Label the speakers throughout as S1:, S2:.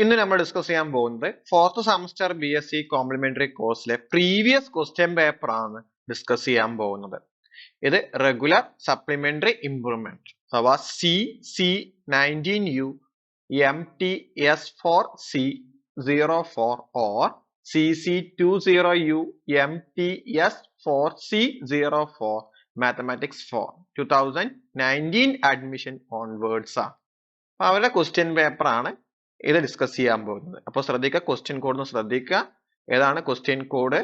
S1: ഇന്ന് നമ്മൾ ഡിസ്കസ് ചെയ്യാൻ പോകുന്നത് ഫോർത്ത് സെമസ്റ്റർ BSc കോംപ്ലിമെന്ററി കോഴ്സിലെ പ്രീവിയസ് ക്വസ്റ്റ്യൻ പേപ്പർ ആണ് ഡിസ്കസ് ചെയ്യാൻ പോകുന്നത്. ഇത് റെഗുലർ സപ്ലിമെന്ററി ഇംപ്രൂവ്മെന്റ് അഥവാ CC19U MTS4C04 or CC20U MTS4C04 Mathematics 4 2019 admission onwards ആണ്. അപ്പൊ അവരുടെ ക്വസ്റ്റ്യൻ പേപ്പർ ആണ് ഇത് ഡിസ്കസ് ചെയ്യാൻ പോകുന്നത്. അപ്പോൾ ശ്രദ്ധിക്കുക, ക്വസ്റ്റ്യൻ കോഡ് ഒന്ന് ശ്രദ്ധിക്കുക. ഏതാണ് question code?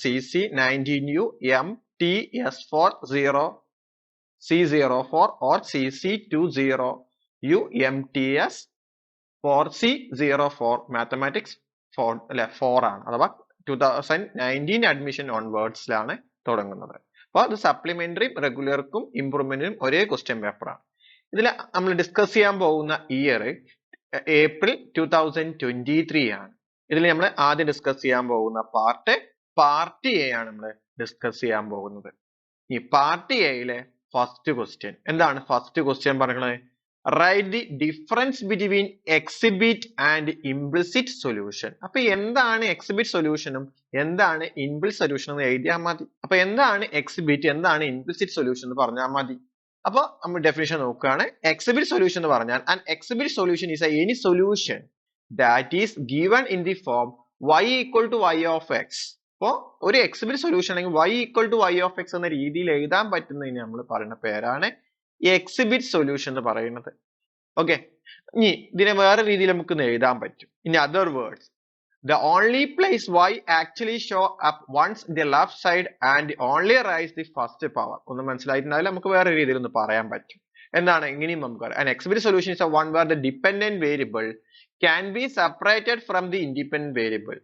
S1: CC19U MTS4C04 or CC20U MTS4C04 Mathematics 4 ആണ്, അഥവാ 2019 അഡ്മിഷൻ ഓൺവേർഡ്സിലാണ് തുടങ്ങുന്നത്. അപ്പോൾ അത് സപ്ലിമെന്ററിയും റെഗുലർക്കും ഇംപ്രൂവ്മെന്റിനും ഒരേ ക്വസ്റ്റ്യൻ പേപ്പറാണ്. ഇതിൽ നമ്മൾ ഡിസ്കസ് ചെയ്യാൻ പോകുന്ന ഇയർ ഏപ്രിൽ 2023 ആണ്. ഇതിൽ നമ്മൾ ആദ്യം ഡിസ്കസ് ചെയ്യാൻ പോകുന്ന പാർട്ട് എ ആണ് നമ്മൾ ഡിസ്കസ് ചെയ്യാൻ പോകുന്നത്. ഈ പാർട്ട് എയിലെ ഫസ്റ്റ് ക്വസ്റ്റ്യൻ എന്താണ്? ഫസ്റ്റ് ക്വസ്റ്റ്യൻ പറയുന്നത് write the difference between explicit and implicit solution. അപ്പൊ എന്താണ് എക്സിബിറ്റ് സൊല്യൂഷനും എന്താണ് ഇംപ്ലിസിറ്റ് സൊല്യൂഷൻ എന്ന് എഴുതിയാൽ മതി. അപ്പൊ എന്താണ് എക്സിബിറ്റ്, എന്താണ് ഇംപ്ലിസിറ്റ് സൊല്യൂഷൻ എന്ന് പറഞ്ഞാൽ മതി. അപ്പോൾ നമ്മൾ ഡെഫിനിഷൻ നോക്കുകയാണ്. എക്സിബിറ്റ് സൊല്യൂഷൻ എന്ന് പറഞ്ഞാൽ an exhibit solution is any solution that is given in the form y equal to y of x. അപ്പോൾ ഒരു എക്സിബിറ്റ് സൊല്യൂഷൻ അല്ലെങ്കിൽ y equal to y of x എന്ന രീതിയിൽ എഴുതാൻ പറ്റുന്നതിന് നമ്മൾ പറയുന്ന പേരാണ് എക്സിബിറ്റ് സൊല്യൂഷൻ എന്ന് പറയുന്നത്. ഓക്കെ, ഇനി ഇതിനെ വേറെ രീതിയിൽ നമുക്ക് എഴുതാൻ പറ്റും. In other words, the only place y actually show up once the left side and only rise the first power. ഒന്ന് മനസ്സിലായിട്ടുണ്ടാവില്ല, നമുക്ക് വേറെ രീതിയിൽ ഒന്ന് പറയാൻ പറ്റും. എന്താണ്? ഇങ്ങനെയും നമുക്ക് an exhibit solution is a one where the dependent variable can be separated from the independent variable.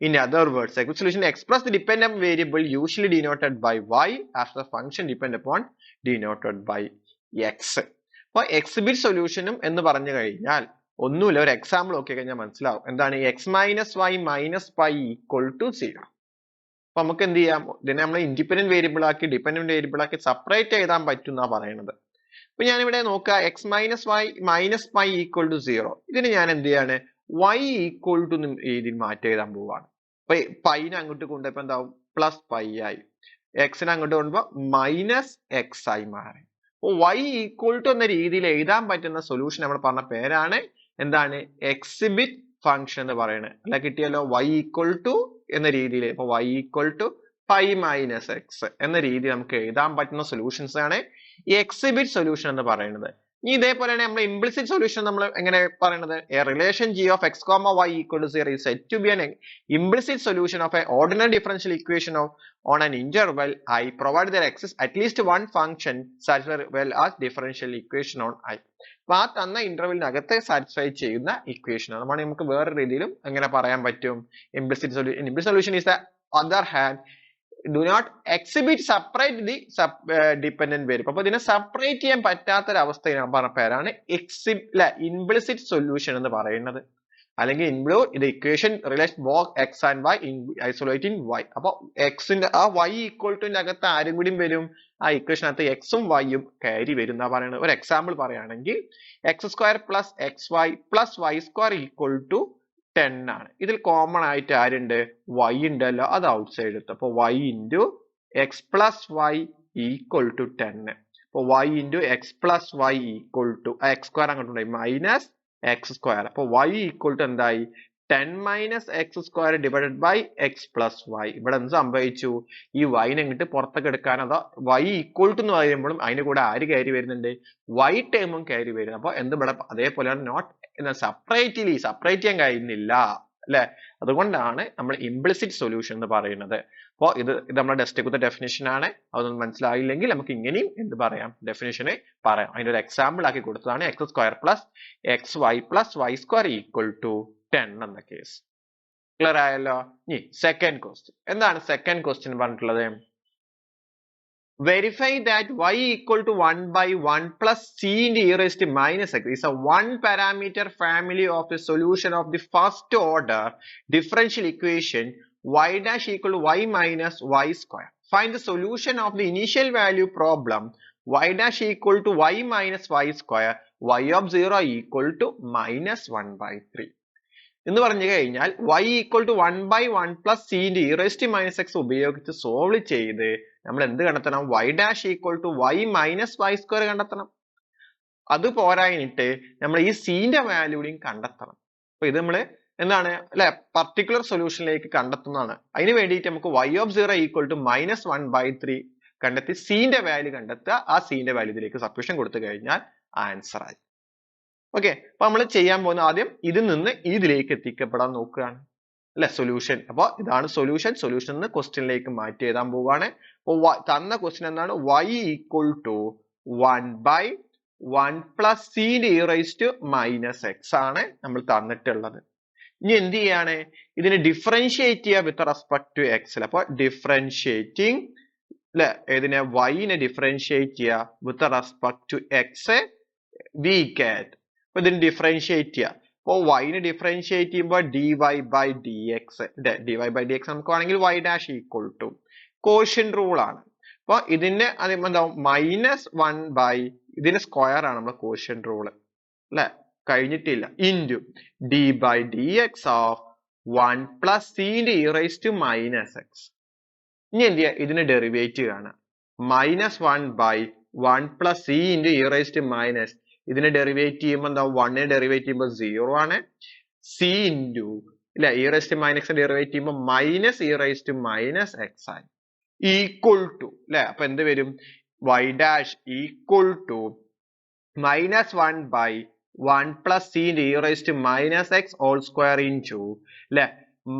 S1: In other words, exhibit solution express the dependent variable usually denoted by y as the function depend upon denoted by x. അപ്പോൾ exhibit സൊല്യൂഷനും എന്ന് പറഞ്ഞു കഴിഞ്ഞാൽ ഒന്നുമില്ല, ഒരു example നോക്കി കഴിഞ്ഞാൽ മനസ്സിലാവും. എന്താണ്? X minus y minus pi equal to 0. അപ്പൊ നമുക്ക് എന്ത് ചെയ്യാം? ഇതിനെ നമ്മൾ ഇൻഡിപെൻഡന്റ് വേരിയബിൾ ആക്കി ഡിപെൻഡന്റ് വേരിയബിൾ ആക്കി സെപ്പറേറ്റ് ചെയ്താൻ പറ്റും എന്നാ പറയുന്നത്. അപ്പൊ ഞാനിവിടെ നോക്കുക, x minus y minus pi equal to 0. ഇതിന് ഞാൻ എന്ത് ചെയ്യാണ്? വൈ ഈക്വൽ ടു രീതിയിൽ മാറ്റി എഴുതാൻ പോവാണ്. അപ്പൊ പൈനെ അങ്ങോട്ട് കൊണ്ടുപോയപ്പോ എന്താവും? പ്ലസ് പൈ ആയി. എക്സിനെ അങ്ങോട്ട് കൊണ്ടുപോ മൈനസ് എക്സ് ആയി മാറി. അപ്പൊ വൈ ഈക്വൽ ടു എന്ന രീതിയിൽ എഴുതാൻ പറ്റുന്ന സൊല്യൂഷൻ നമ്മൾ പറഞ്ഞ പേരാണ് എന്താണ്? എക്സിബിറ്റ് ഫംഗ്ഷൻ എന്ന് പറയുന്നത്. അല്ല, കിട്ടിയല്ലോ? y ഈക്വൽ ടു എന്ന രീതിയിൽ, ഇപ്പൊ y equal to pi minus x എന്ന രീതിയിൽ നമുക്ക് എഴുതാൻ പറ്റുന്ന സൊല്യൂഷൻസ് ആണ് ഈ എക്സിബിറ്റ് സൊല്യൂഷൻ എന്ന് പറയുന്നത്. ഇനി ഇതേപോലെ തന്നെ നമ്മൾ ഇംപ്ലിസിറ്റ് സൊല്യൂഷൻ നമ്മൾ എങ്ങനെ പറയുന്നത്? A relation g of x, y equal to 0 is said to be an implicit solution of an ordinary differential equation on an interval I provided there exists at least one function satisfied well as differential equation on I. അപ്പൊ ആ തന്ന ഇന്റർവെലിനകത്ത് satisfy ചെയ്യുന്ന equation ആണ്. നമുക്ക് വേറെ രീതിയിലും എങ്ങനെ പറയാൻ പറ്റും? Implicit solution is the other hand do not exhibit separate the dependent variable. അപ്പൊ ഇതിനെ സെപ്പറേറ്റ് ചെയ്യാൻ പറ്റാത്തൊരവസ്ഥ പറഞ്ഞ പേരാണ് ഇംപ്ലിസിറ്റ് സൊല്യൂഷൻ എന്ന് പറയുന്നത്. അല്ലെങ്കിൽ ഇത് equation relation both x and y isolating y. അപ്പൊ എക്സിന്റെ ആ വൈ ഈക്വൽ ടു അകത്ത് ആരും കൂടി വരും? ആ ഇക്വേഷനകത്ത് എക്സും വൈയും കയറി വരും എന്നാ പറയുന്നത്. ഒരു എക്സാമ്പിൾ പറയുകയാണെങ്കിൽ x square plus x y plus y square equal to 10 ആണ്. ഇതിൽ കോമൺ ആയിട്ട് ആരുണ്ട്? വൈ ഉണ്ടല്ലോ, അത് ഔട്ട് സൈഡ് എടുത്തു. അപ്പൊ y into x plus y equal to 10. അപ്പൊ y into x plus y equal to x square അങ്ങോട്ടുണ്ടായി മൈനസ് എക്സ് സ്ക്വയർ. അപ്പൊ വൈ ഈക്വൽ ടു എന്തായി? 10 minus x square divided by x plus y. ഇവിടെ എന്ത് സംഭവിച്ചു? ഈ വൈനെ ഇങ്ങോട്ട് പുറത്തേക്ക് എടുക്കാൻ, അതോ വൈ ഈക്വൽ ടു എന്ന് പറയുമ്പോഴും അതിന്റെ കൂടെ ആര് കയറി വരുന്നുണ്ട്? വൈ ടേമും കയറി വരുന്നു. അപ്പൊ എന്ത് ഇവിടെ അതേപോലെയാണ് നോട്ട് സെപ്പറേറ്റ് ചെയ്യാൻ കഴിയുന്നില്ല അല്ലെ? അതുകൊണ്ടാണ് നമ്മൾ ഇംപ്ലിസിറ്റ് സൊല്യൂഷൻ എന്ന് പറയുന്നത്. അപ്പോൾ ഇത് നമ്മുടെ ടെക്സ്റ്റ് ഡെഫിനിഷൻ ആണ്. അതൊന്നും മനസ്സിലായില്ലെങ്കിൽ നമുക്ക് ഇങ്ങനെയും എന്ത് പറയാം? ഡെഫിനിഷനെ പറയാം. അതിന്റെ ഒരു എക്സാമ്പിൾ ആക്കി കൊടുത്തതാണ് x square plus x y plus y square equal to 10 എന്ന കേസ്. ക്ലിയർ ആയല്ലോ? ഇനി സെക്കൻഡ് ക്വസ്റ്റ്യൻ എന്താണ്? സെക്കൻഡ് ക്വസ്റ്റ്യൻ പറഞ്ഞിട്ടുള്ളത് verify that y equal to 1 by 1 plus c into e raised to minus x is a one parameter family of the solution of the first order differential equation y dash equal to y minus y square. Find the solution of the initial value problem y dash equal to y minus y square, y of 0 equal to minus 1 by 3. എന്ന് പറഞ്ഞു കഴിഞ്ഞാൽ y equal to 1/1 plus c into e raise to minus x ഉപയോഗിച്ച് solve ചെയ്ത് നമ്മൾ എന്ത് കണ്ടെത്തണം? y dash equal to y minus y square കണ്ടെത്തണം. അത് പോരായിട്ട് നമ്മൾ ഈ c-ന്റെ വാല്യൂടെയും കണ്ടെത്തണം. അപ്പൊ ഇത് നമ്മള് എന്താണ് അല്ലെ പർട്ടിക്കുലർ സൊല്യൂഷനിലേക്ക് കണ്ടെത്തുന്നതാണ്. അതിന് വേണ്ടിയിട്ട് നമുക്ക് y ഓഫ് 0 ഈക്വൽ ടു -1/3 കണ്ടെത്തി c-ന്റെ വാല്യൂ കണ്ടെത്തുക. ആ c-ന്റെ വാല്യൂ ഇതിലേക്ക് സബ്സ്റ്റിറ്റ്യൂഷൻ കൊടുത്തു കഴിഞ്ഞാൽ ആൻസർ ആയി. ഓക്കെ, അപ്പൊ നമ്മൾ ചെയ്യാൻ പോകുന്ന ആദ്യം ഇതിൽ നിന്ന് ഇതിലേക്ക് എത്തിക്കപ്പെടാൻ നോക്കുകയാണ് അല്ലെ സൊല്യൂഷൻ. അപ്പൊ ഇതാണ് സൊല്യൂഷൻ. സൊല്യൂഷൻ നിന്ന് ക്വസ്റ്റ്യനിലേക്ക് മാറ്റി എഴുതാൻ പോവുകയാണ്. അപ്പൊ തന്ന ക്വസ്റ്റ്യൻ എന്താണ്? y equal to 1/1 plus c into e raise to minus x ആണ് നമ്മൾ തന്നിട്ടുള്ളത്. ഇനി എന്ത് ചെയ്യാണ്? ഇതിനെ ഡിഫറൻഷിയേറ്റ് ചെയ്യുക വിത്ത് റെസ്പെക്ട് ടു എക്സ്. അപ്പൊ ഡിഫറൻഷിയേറ്റിംഗ് അല്ലെ ഇതിനെ y-നെ ഡിഫറൻഷിയേറ്റ് ചെയ്യുക with respect to x we get. അപ്പൊ ഇതിന് ഡിഫറൻഷിയേറ്റ് ചെയ്യുക. അപ്പൊ y-നെ ഡിഫറൻഷിയേറ്റ് ചെയ്യുമ്പോൾ dy/dx dy/dx നമുക്ക് വേണമെങ്കിൽ y dash equal to quotient rule ആണ്. അപ്പൊ ഇതിന്റെ എന്താവും -1 ഇതിന്റെ സ്ക്വയർ ആണ് നമ്മുടെ കോഷ്യന്റ് റൂള് അല്ലെ, കഴിഞ്ഞിട്ടില്ല. Into d/dx of 1 plus c into e raise to minus x. ഇനി എന്ത് ചെയ്യുക? ഇതിന്റെ ഡെറിവേറ്റീവ് ആണ് -1/1 plus c into e raise to minus. ഇതിനെ ഡെറിവേറ്റ് ചെയ്യുമ്പോൾ എന്താ? 1-നെ ഡെറിവേറ്റ് ചെയ്യുമ്പോൾ 0 ആണ്. c ഇൻറ്റു ഇല്ല e raise to minus derivative ചെയ്യുമ്പോൾ minus e raise to minus x ആയി ഈക്വൽ ടു അല്ലെ. അപ്പൊ എന്ത് വരും? y dash equal to -1/1 plus c into e raise to minus x whole square into അല്ലെ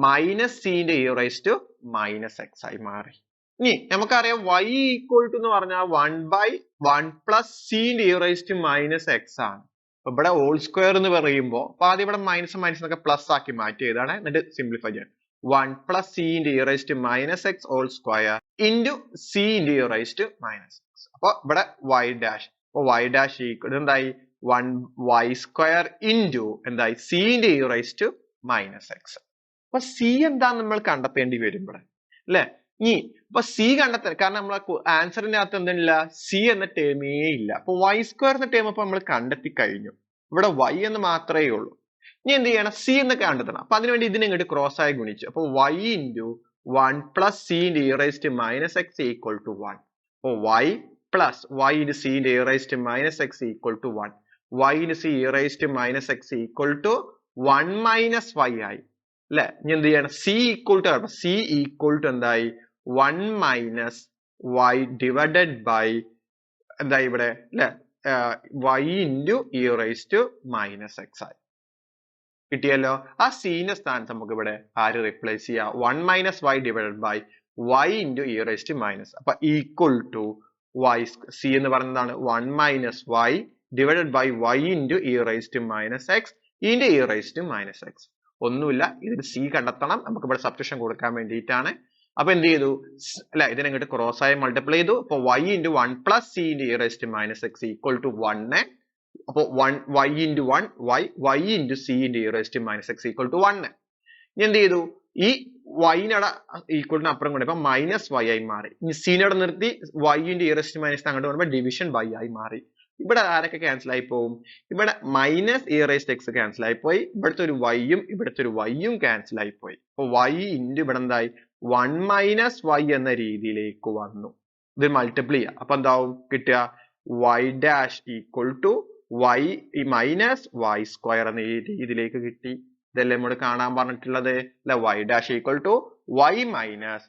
S1: minus c into e raise to minus x ആയി മാറി. ഇനി നമുക്കറിയാം y ഈക്വൽ ടു എന്ന് പറഞ്ഞാൽ 1/1 plus c into e raise to minus x ആണ്. അപ്പൊ ഇവിടെ ഹോൾ സ്ക്വയർ എന്ന് പറയുമ്പോൾ അപ്പൊ ആദ്യം ഇവിടെ മൈനസ് മൈനസ് ഒക്കെ പ്ലസ് ആക്കി മാറ്റി എഴുതാണ്. എന്നിട്ട് സിംപ്ലിഫൈ ചെയ്യാം. 1 plus c into e raise to minus x whole square into c into e raise to minus x. അപ്പൊ ഇവിടെ y ഡാഷ്. അപ്പൊ y ഡാഷ് ഈക്വൽ എന്തായി? 1y സ്ക്വയർ ഇൻറ്റു എന്തായി? c into e raise to minus x. അപ്പൊ c എന്താന്ന് നമ്മൾ കണ്ടെത്തേണ്ടി വരും ഇവിടെ അല്ലെ. ഇനി അപ്പൊ c കണ്ടെത്താൻ കാരണം നമ്മളെ ആൻസറിന്റെ അകത്ത് എന്തില്ല? c എന്ന ടേമേ ഇല്ല. അപ്പൊ y സ്ക്വയർ എന്ന ടേം അപ്പൊ നമ്മൾ കണ്ടെത്തി കഴിഞ്ഞു. ഇവിടെ y എന്ന് മാത്രമേ ഉള്ളൂ. ഇനി എന്ത് ചെയ്യണം? c എന്ന് കണ്ടെത്തണം. അപ്പൊ അതിനുവേണ്ടി ഇതിനെ ഇങ്ങോട്ട് ക്രോസ് ആയി ഗുണിച്ചു. അപ്പൊ y into 1 plus c into e raise to minus x equal to 1. അപ്പൊ y plus y into c into e raise to minus x equal to 1. y into c e raise to minus x equal to 1 minus y ആയി അല്ലെ. ഇനി എന്ത് ചെയ്യണം? c equal to c equal to എന്തായി? 1 minus y divided by എന്തായി ഇവിടെ അല്ലെ y into e raise to minus x ആയി കിട്ടിയല്ലോ. ആ c-ന്റെ സ്ഥാനത്ത് നമുക്ക് ഇവിടെ ആര് റിപ്ലേസ് ചെയ്യാം? 1 minus y divided by y into e raise to minus. അപ്പൊ ഈക്വൽ ടു y c എന്ന് പറയുന്നതാണ് 1 minus y divided by y into e raise to minus x into e raise to minus x. ഒന്നുമില്ല, ഇതിന് c കണ്ടെത്തണം. നമുക്ക് ഇവിടെ substitution കൊടുക്കാൻ വേണ്ടിയിട്ടാണ്. അപ്പൊ എന്ത് ചെയ്തു അല്ലെ? ഇതിനെ ഇങ്ങോട്ട് ക്രോസ് ആയി മൾട്ടിപ്ലൈ ചെയ്തു. അപ്പൊ y into 1 plus c into e raise to minus x equal to 1. അപ്പൊ y into 1 y into c into e raise to minus x equal to 1. ഇനി എന്ത് ചെയ്തു? ഈ y-നടെ ഈക്വലിന് അപ്പുറം കൊണ്ട് ഇപ്പൊ മൈനസ് y ആയി മാറി. ഇനി c-നോടെ നിർത്തി y into e raise to minus അങ്ങോട്ട് വരുമ്പോൾ ഡിവിഷൻ ബൈ ആയി മാറി. ഇവിടെ ആരൊക്കെ ക്യാൻസൽ ആയി പോകും? ഇവിടെ minus e raise to x cancel ആയി പോയി. ഇവിടുത്തെ ഒരു y-യും ഇവിടുത്തെ ഒരു y-യും ക്യാൻസൽ ആയി പോയി. അപ്പൊ y ഇൻറ്റു ഇവിടെ എന്തായി? 1 മൈനസ് y എന്ന രീതിയിലേക്ക് വന്നു. ഇത് മൾട്ടിപ്ലൈ ചെയ്യാം. അപ്പൊ എന്താവും കിട്ടുക? y dash equal to y minus y square എന്ന രീതിയിലേക്ക് കിട്ടി. ഇതല്ലേ നമ്മൾ കാണാൻ പറഞ്ഞിട്ടുള്ളത് അല്ലെ? y dash equal to y minus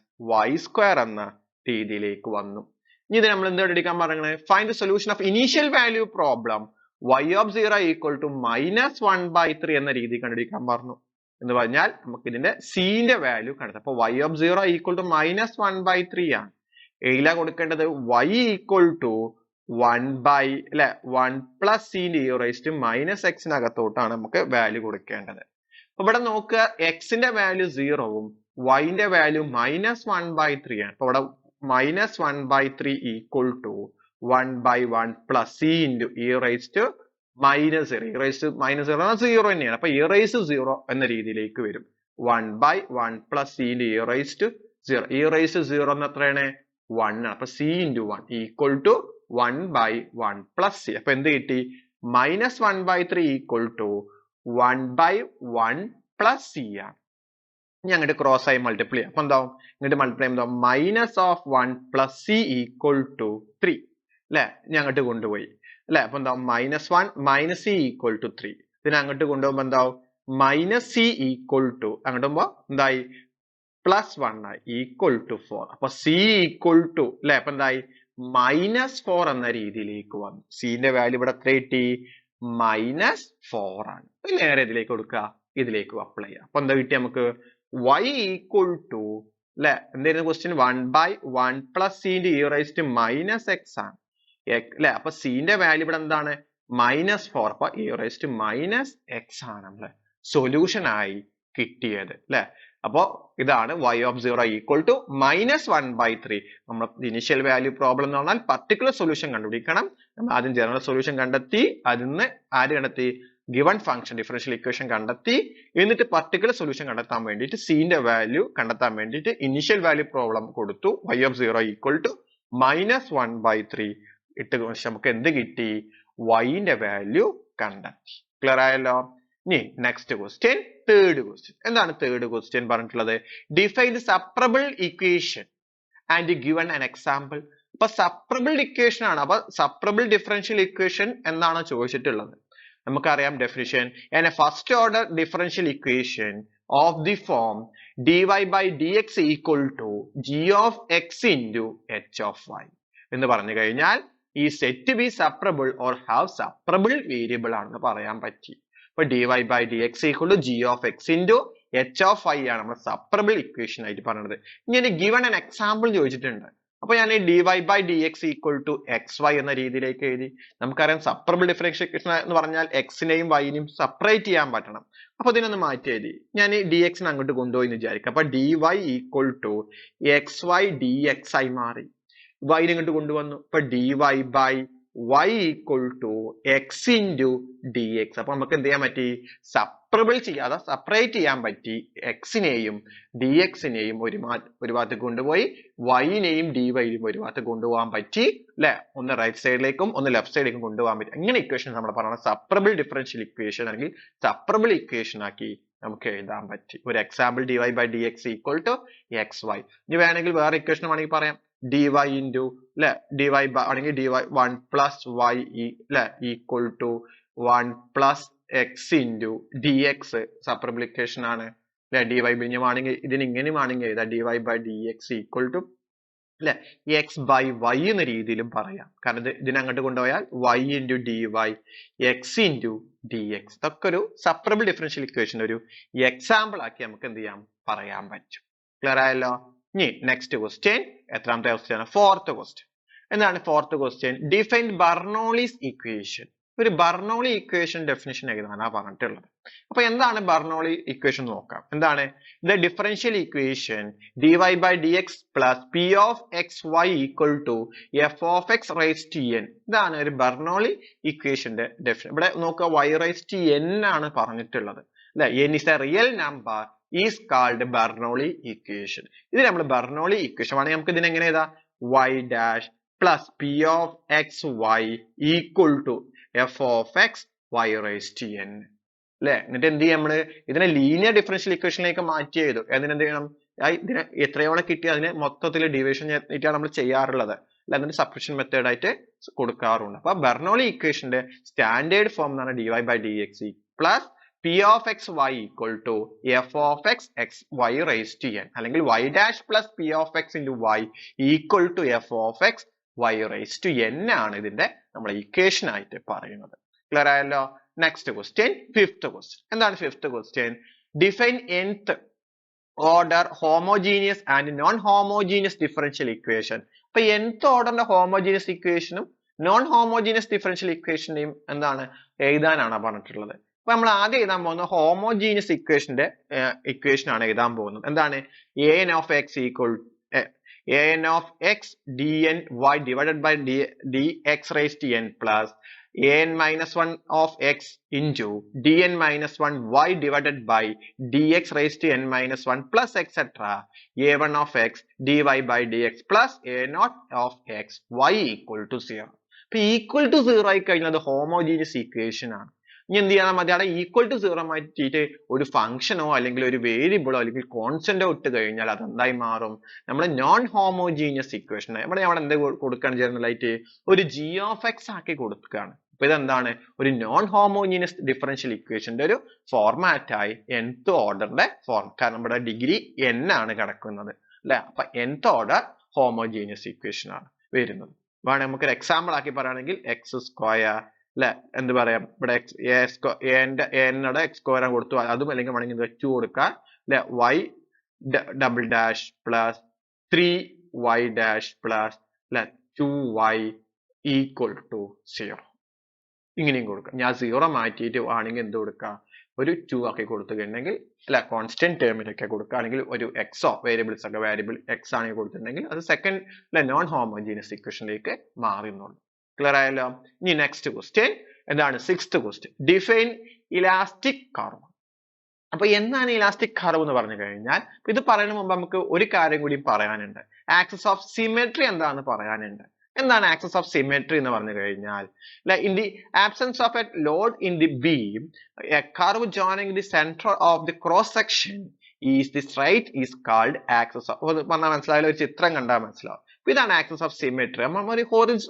S1: y square എന്ന രീതിയിലേക്ക് വന്നു. ഇനി ഇത് നമ്മൾ എന്ത് കണ്ടുപിടിക്കാൻ പറഞ്ഞത്? Find the solution of initial value problem y of 0 equal to -1/3 എന്ന രീതി കണ്ടുപിടിക്കാൻ പറഞ്ഞു. എന്ന് പറഞ്ഞാൽ നമുക്ക് ഇതിന്റെ c-ന്റെ വാല്യൂ കണ്ടെത്താം. അപ്പൊ y ഓഫ് 0 ഈക്വൽ ടു -1/3 ആണ്. എയിലാ കൊടുക്കേണ്ടത്? y equal to 1 plus c into e raise to minus എക്സിനകത്തോട്ടാണ് നമുക്ക് വാല്യൂ കൊടുക്കേണ്ടത്. അപ്പൊ ഇവിടെ നോക്കുക, x-ന്റെ വാല്യൂ 0-ഉം y-ന്റെ വാല്യൂ -1/3 ആണ്. അപ്പൊ ഇവിടെ -1/3 equal to 1/1 plus c into e raise to minus 0. E raise to minus 0 0 തന്നെയാണ്. അപ്പൊ ഇ റൈസ് ടു 0 എന്ന രീതിയിലേക്ക് വരും. 1/1 plus c into e raise to 0. E raise to 0 എന്ന് എത്രയാണ്? 1 ആണ്. അപ്പൊ c into 1 equal to 1/1 plus c. അപ്പൊ എന്ത് കിട്ടി? -1/3 ഈക്വൽ ടു 1/1 പ്ലസ് സി ആണ്. ഇനി അങ്ങോട്ട് ക്രോസ് ആയി മൾട്ടിപ്ലൈ ചെയ്യാം. അപ്പൊ എന്താവും ഇങ്ങോട്ട് മൾട്ടിപ്ലൈ ചെയ്യുമ്പോൾ minus of 1 plus C equal to 3 അല്ലെ. ഇനി അങ്ങോട്ട് കൊണ്ടുപോയി അല്ലെ. അപ്പൊ എന്താവും minus 1 minus C equal to 3. ഇതിനെ അങ്ങോട്ട് കൊണ്ടുപോകുമ്പോൾ എന്താവും മൈനസ് സി ഈക്വൽ ടു അങ്ങോട്ട് പോകുമ്പോ എന്തായി പ്ലസ് 1 ആയി ഈക്വൽ ടു 4. അപ്പൊ സി ഈക്വൽ ടു അല്ലെ. അപ്പൊ എന്തായി മൈനസ് 4 എന്ന രീതിയിലേക്ക് വന്നു. സിന്റെ വാല്യൂ ഇവിടെ എത്ര കിട്ടി -4 ആണ്. നേരെ ഇതിലേക്ക് കൊടുക്കുക, ഇതിലേക്ക് അപ്ലൈ ചെയ്യാം. അപ്പൊ എന്താ കിട്ടി നമുക്ക് y ഈക്വൽ ടു അല്ലെ എന്തായിരുന്നു question 1/1 plus C into e raise to minus x ആണ് അല്ലെ. അപ്പൊ സിന്റെ വാല്യൂ ഇവിടെ എന്താണ് -4. അപ്പൊ e raise to minus x ആണ് നമ്മള് സൊല്യൂഷൻ ആയി കിട്ടിയത് അല്ലെ. അപ്പോ ഇതാണ് y ഓഫ് 0 ഈക്വൽ ടു -1/3. നമ്മൾ ഇനിഷ്യൽ വാല്യൂ പ്രോബ്ലം എന്ന് പറഞ്ഞാൽ പർട്ടിക്കുലർ സൊല്യൂഷൻ കണ്ടുപിടിക്കണം. നമ്മൾ ആദ്യം ജനറൽ സൊല്യൂഷൻ കണ്ടെത്തി, അതിന് ആര് കണ്ടെത്തി ഗിവൺ ഫംഗ്ഷൻ ഡിഫറൻഷ്യൽ ഇക്വേഷൻ കണ്ടെത്തി, എന്നിട്ട് പർട്ടിക്കുലർ സൊല്യൂഷൻ കണ്ടെത്താൻ വേണ്ടിയിട്ട് സിന്റെ വാല്യൂ കണ്ടെത്താൻ വേണ്ടിയിട്ട് ഇനിഷ്യൽ വാല്യൂ പ്രോബ്ലം കൊടുത്തു. y ഓഫ് 0 ഈക്വൽ ടു -1/3 ഇട്ട് നമുക്ക് എന്ത് കിട്ടി y ന്റെ വാല്യൂ കണ്ടെത്തി. ക്ലിയർ ആയല്ലോ. ഇനി നെക്സ്റ്റ് ക്വസ്റ്റ്യൻ തേർഡ് ക്വസ്റ്റ്യൻ. എന്താണ് തേർഡ് ക്വസ്റ്റ്യൻ പറഞ്ഞിട്ടുള്ളത് define the separable equation and given an example. അപ്പൊ സെപ്പറബിൾ ഇക്വേഷൻ ആണ്. അപ്പൊ സെപ്പറബിൾ ഡിഫറൻഷ്യൽ ഇക്വേഷൻ എന്നാണ് ചോദിച്ചിട്ടുള്ളത്. നമുക്കറിയാം definition first order differential equation of the form dy by dx equal to g of x into h of y എന്ന് പറഞ്ഞു കഴിഞ്ഞാൽ ഈ set B separable or have separable variable ആണെന്ന് പറയാൻ പറ്റി. അപ്പൊ dy by dx equal to g of x into h of y ആണ് നമ്മൾ സെപ്പറബിൾ ഇക്വേഷൻ ആയിട്ട് പറഞ്ഞത്. ഇനി ഗിവൺ ആൻ എക്സാമ്പിൾ ചോദിച്ചിട്ടുണ്ട്. അപ്പൊ ഞാൻ dy by dx equal to xy എന്ന രീതിയിലേക്ക് എഴുതി. നമുക്കറിയാം സെപ്പറബിൾ ഡിഫറൻഷ്യൽ ഇക്വേഷൻ എന്ന് പറഞ്ഞാൽ എക്സിനെയും വൈനെയും സെപ്പറേറ്റ് ചെയ്യാൻ പറ്റണം. അപ്പൊ ഇതിനൊന്ന് മാറ്റി എഴുതി. ഞാൻ dx അങ്ങോട്ട് കൊണ്ടുപോയി എന്ന് വിചാരിക്കാം. അപ്പൊ dy equal to xy dx ആയി മാറി. y ഇങ്ങോട്ട് കൊണ്ടുവന്നു. അപ്പൊ dy by y equal to x into dx. അപ്പൊ നമുക്ക് എന്ത് ചെയ്യാൻ പറ്റി സെപ്പറബിൾ ചെയ്യാതെ സെപ്പറേറ്റ് ചെയ്യാൻ പറ്റി. എക്സിനെയും dxനെയും ഒരു ഭാഗത്ത് കൊണ്ടുപോയി yനെയും dyയും ഒരു ഭാഗത്ത് കൊണ്ടുപോകാൻ പറ്റി അല്ലെ. ഒന്ന് റൈറ്റ് സൈഡിലേക്കും ഒന്ന് ലെഫ്റ്റ് സൈഡിലേക്കും കൊണ്ടുപോകാൻ പറ്റി. അങ്ങനെ ഇക്വേഷൻ നമ്മൾ പറയുന്നത് സെപ്പറബിൾ ഡിഫറൻഷ്യൽ ഇക്വേഷൻ അല്ലെങ്കിൽ സെപ്പറബിൾ ഇക്വേഷൻ ആക്കി നമുക്ക് എഴുതാൻ പറ്റി. ഒരു example dy by dx equal to xy. ഇനി വേണമെങ്കിൽ വേറെ ഇക്വേഷൻ വേണമെങ്കിൽ പറയാം dy into അല്ലെ dy ആണെങ്കിൽ dy 1 plus y അല്ലെ equal to 1 plus x into dx separable equation ആണ് അല്ലെ. dy ആണെങ്കിൽ ഇതിന് ഇങ്ങനെയും ആണെങ്കിൽ എഴുതാം dy by dx equal to അല്ലെ x by y എന്ന രീതിയിലും പറയാം. കാരണം ഇതിനെ അങ്ങോട്ട് കൊണ്ടുപോയാൽ y into dy x into dx. ഇതൊക്കെ ഒരു സെപ്പറബിൾ ഡിഫറൻഷ്യൽ ഇക്വേഷൻ ഒരു എക്സാമ്പിൾ ആക്കി നമുക്ക് എന്ത് ചെയ്യാം പറയാൻ പറ്റും. ക്ലിയർ ആയല്ലോ. ഇനി നെക്സ്റ്റ് ക്വസ്റ്റ്യൻ എത്രാമത്തെ ക്വസ്റ്റ്യൻ ഫോർത്ത് ക്വസ്റ്റ്യൻ. എന്താണ് fourth question define Bernoulli's equation. ഒരു ബെർണോളി ഇക്വേഷൻ ഡെഫിനിഷൻ എഴുതാനാണ് പറഞ്ഞിട്ടുള്ളത്. അപ്പൊ എന്താണ് ബെർണോളി ഇക്വേഷൻ നോക്കാം. എന്താണ് the differential equation dy by dx plus p of xy equal to f of x raised to n. ഇതാണ് ഒരു ബെർണോളി ഇക്വേഷന്റെ ഡെഫിനിഷൻ. ഇവിടെ നോക്കുക y raised to n ആണ് പറഞ്ഞിട്ടുള്ളത് അല്ലെ. n is a real number is called Bernoulli equation. ഇത് നമ്മൾ ബെർണോളി ഇക്വേഷൻ ആണെങ്കിൽ നമുക്ക് ഇതിനെ എങ്ങനെ എഴുതാം y dash plus p of xy equal to f of x y raised to n അല്ലെ. എന്നിട്ട് എന്ത് ചെയ്യും നമ്മള് ഇതിനെ ലീനിയർ ഡിഫറൻഷ്യൽ ഇക്വേഷനിലേക്ക് മാറ്റി എഴുതും. അതിനെന്ത് ചെയ്യണം ഇതിനെ എത്രയോളം കിട്ടി അതിനെ മൊത്തത്തിൽ ഡിവിഷൻ ചെയ്തിട്ടാണ് നമ്മൾ ചെയ്യാറുള്ളത് അല്ലെ. എന്നിട്ട് സബ്സ്റ്റിറ്റ്യൂഷൻ മെത്തേഡ് ആയിട്ട് കൊടുക്കാറുണ്ട്. അപ്പൊ ബെർണോളി ഇക്വേഷന്റെ സ്റ്റാൻഡേർഡ് ഫോം എന്നാണ് dy by dx plus p of x y equal to f of x x y raised to n അല്ലെങ്കിൽ y dash plus p of x into y equal to f of x y raised to n ആണ് ഇതിന്റെ നമ്മൾ equation ആയിട്ട് പറയുന്നത്. Clear ആയല്ലോ. Next question fifth question. എന്താണ് fifth question define nth order homogeneous and non homogeneous differential equation. അപ്പൊ nth ഓർഡറിന്റെ homogeneous ഇക്വേഷനും നോൺ ഹോമോജീനിയസ് ഡിഫറൻഷ്യൽ ഇക്വേഷനെയും എന്താണ് എഴുതാനാണ് പറഞ്ഞിട്ടുള്ളത്. അപ്പൊ നമ്മൾ ആദ്യം എഴുതാൻ പോകുന്നത് ഹോമോജീനിയസ് ഇക്വേഷന്റെ ഇക്വേഷൻ ആണ് എഴുതാൻ പോകുന്നത്. എന്താണ് an of x equal an of x dn y divided by dx raised to n plus an minus 1 of x into dn minus 1 y divided by dx raised to n minus 1 plus etc. a1 of x dy by dx plus a0 of x y equal to 0. ഇപ്പൊ equal to 0 ആയി കഴിഞ്ഞാൽ അത് homogeneous equation ആണ്. ഇനി എന്ത് ചെയ്യണം, മതി അവിടെ ഈക്വൽ ടു 0 മാറ്റിയിട്ട് ഒരു ഫംഗ്ഷനോ അല്ലെങ്കിൽ ഒരു വേരിയബിളോ അല്ലെങ്കിൽ കോൺസ്റ്റന്റോ ഇട്ട് കഴിഞ്ഞാൽ അത് എന്തായി മാറും, നമ്മുടെ നോൺ ഹോമോജീനിയസ് ഇക്വേഷൻ. ഇവിടെ എന്ത് കൊടുക്കുകയാണ് ജനറലായിട്ട്, ഒരു g of x ആക്കി കൊടുക്കുകയാണ്. അപ്പൊ ഇതെന്താണ്, ഒരു നോൺ ഹോമോജീനിയസ് ഡിഫറൻഷ്യൽ ഇക്വേഷന്റെ ഒരു ഫോർമാറ്റ് ആയി nth ഓർഡറിന്റെ ഫോം. കാരണം ഇവിടെ ഡിഗ്രി n ആണ് കിടക്കുന്നത് അല്ലെ. അപ്പൊ nth ഓർഡർ ഹോമോജീനിയസ് ഇക്വേഷൻ ആണ് വരുന്നത്. വേണേ നമുക്ക് ഒരു എക്സാമ്പിൾ ആക്കി പറയുകയാണെങ്കിൽ എക്സ് സ്ക്വയർ അല്ലെ, എന്ത് പറയാം, ഇവിടെ എന്നോട് എക്സ് സ്ക്വയർ കൊടുത്തു, അതും അല്ലെങ്കിൽ വേണമെങ്കിൽ വെച്ചു കൊടുക്കാം അല്ലെ, y double dash plus 3y dash plus 2y equal to 0. ഇങ്ങനെയും കൊടുക്കാം. ഞാൻ 0 മാറ്റിയിട്ട് ആണെങ്കിൽ എന്ത് കൊടുക്കാം, ഒരു 2 ആക്കി കൊടുത്തിട്ടുണ്ടെങ്കിൽ അല്ല കോൺസ്റ്റന്റ് ടേമിലൊക്കെ കൊടുക്കുക, അല്ലെങ്കിൽ ഒരു എക്സോ വേരിയബിൾസ് ഒക്കെ വേരിയബിൾ എക്സ് ആണെങ്കിൽ കൊടുത്തിട്ടുണ്ടെങ്കിൽ അത് സെക്കൻഡ് അല്ലെ നോൺ ഹോമോജീനിയസ് ഇക്വേഷനിലേക്ക് മാറുന്നുള്ളൂ. ക്ലിയർ ആയല്ലോ. ഇനി നെക്സ്റ്റ് ക്വസ്റ്റ്യൻ എന്താണ്, 6th question, define elastic curve. അപ്പൊ എന്താണ് ഇലാസ്റ്റിക് കർവ് എന്ന് പറഞ്ഞു കഴിഞ്ഞാൽ, ഇത് പറയുന്നതിന് മുമ്പ് നമുക്ക് ഒരു കാര്യം കൂടി പറയാനുണ്ട്, ആക്സിസ് ഓഫ് സിമെട്രി എന്താണെന്ന് പറയാനുണ്ട്. എന്താണ് ആക്സിസ് ഓഫ് സിമെട്രി എന്ന് പറഞ്ഞു കഴിഞ്ഞാൽ, in the absence of a load in the beam, a curve joining the center of the cross section is the straight is called axis of. പറഞ്ഞാൽ മനസ്സിലായാലും ഒരു ചിത്രം കണ്ടാൽ മനസ്സിലാവും. ഇതാണ് ആക്സിസ് ഓഫ് സിമെട്രി.